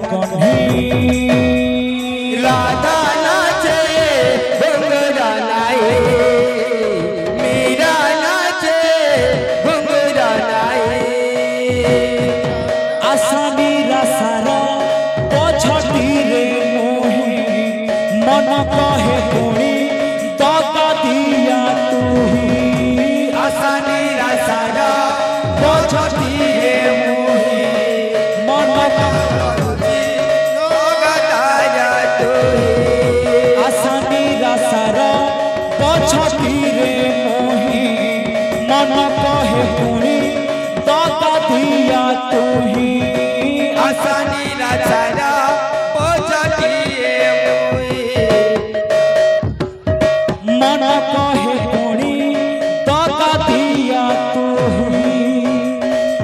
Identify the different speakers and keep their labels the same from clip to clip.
Speaker 1: कन्ही
Speaker 2: राधा नाचे घुंघरा नाए मीरा नाचे घुंघरा नाए
Speaker 1: आसानी रासारा पछटी रे मोही मन कहे पुणी दगा दिया तुही
Speaker 2: आसानी रासारा पछटी रे मोही
Speaker 1: मन
Speaker 2: गदाया तुही
Speaker 1: आसानी रासारा पछटी रे मोही मन कहे पुणी दगा दिया तुही
Speaker 2: आसानी रासारा पछटी रे मोही
Speaker 1: मन कहे पुणी दगा दिया तुही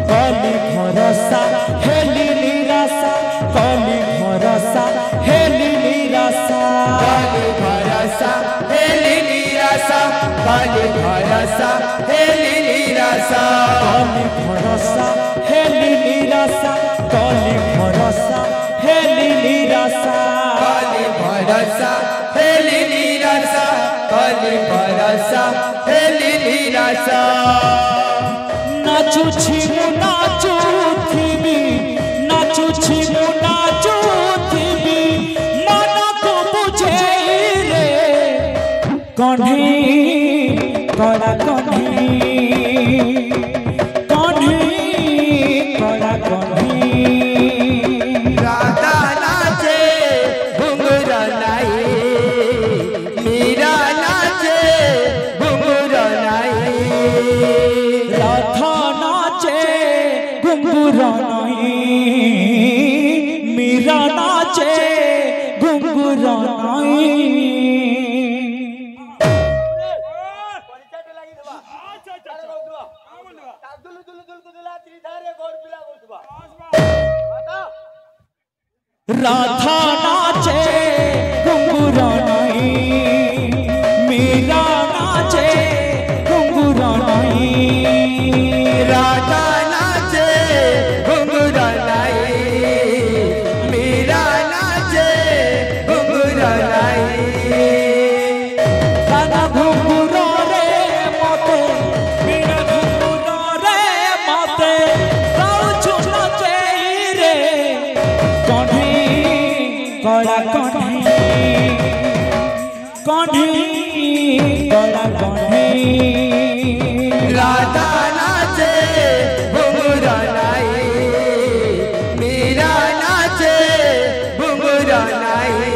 Speaker 1: कली भरोसा हेली निराशा कली भरोसा हेली निराशा
Speaker 2: काली भरोसा हेली निराशा काली भरोसा हेली निराशा
Speaker 1: कली भरोसा हेली निराशा कली भरोसा हेली निराशा
Speaker 2: काली भरोसा हेली निराशा काली भरोसा हेली निराशा
Speaker 1: नाचुछि मु नाचुथिबी नाचुछि मु नाचुथिबी मन को बुझे रे कन्ही कड़ा कन्ही कन्ही कड़ा कन्ही
Speaker 2: राधा नाचे घुंघरा नाए मीरा नाचे घुंघरा नाए
Speaker 1: राधा नाचे घुंघरा नहीं मीरा नाचे घुंघरा नहीं राधा नाचे घुंघरा नहीं मीरा नाचे घुंघरा नहीं
Speaker 2: राधा नाचे घुंघरा नाए मीरा नाचे घुंघरा नाए
Speaker 1: राधा घुंघरा रे मते मीरा घुंघरा रे मते राउछु नाचे रे कन्ही कड़ा कन्ही कन्ही कड़ा कन्ही
Speaker 2: राधा नाचे घुंघरा नाए मीरा नाचे घुंघरा नाए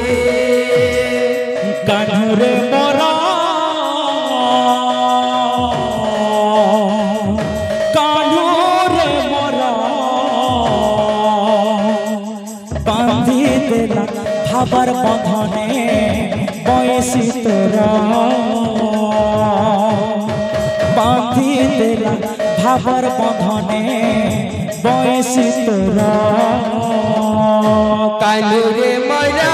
Speaker 1: कान्हरे मोरा कान्हरे मोरा बांधी देला भाबर बंधने बयसी तोरा बांधी देला भाबर बंधने बयसी तोरा
Speaker 2: कालू रे मरा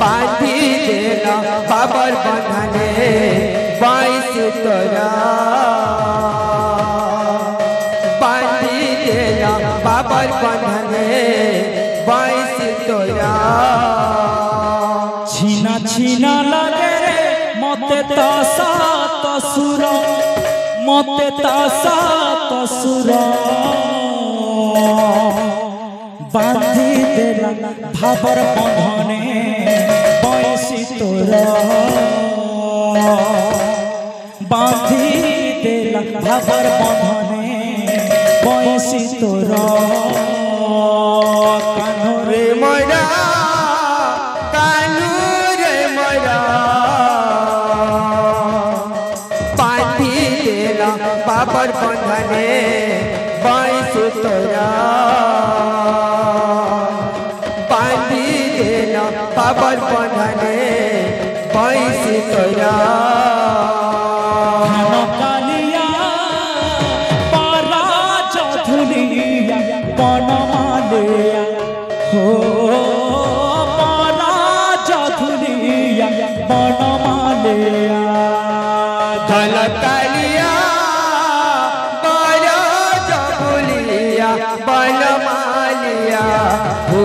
Speaker 2: बांधी देला बाबर बंधने बाईस तोरा बांधी देला बाबर बंधने बाईस तोरा
Speaker 1: छीना छीना लगे रे मते तासा तसुर मते तासा तसुर बांधी देला भाबर बंधने बयसी तोरा बांधी देला भाबर बंधने बयसी तोरा कान्हरे
Speaker 2: मरा कालू रे मरा बांधी देला बाबर बंधने बाईस तोरा बांधी देला बाबर बंधने बाईस तोरा
Speaker 1: कालिया पारा चौधुलिया बनमालिया हो पारा चौधुलिया बनमालिया
Speaker 2: धलकलिया बलमालिया हो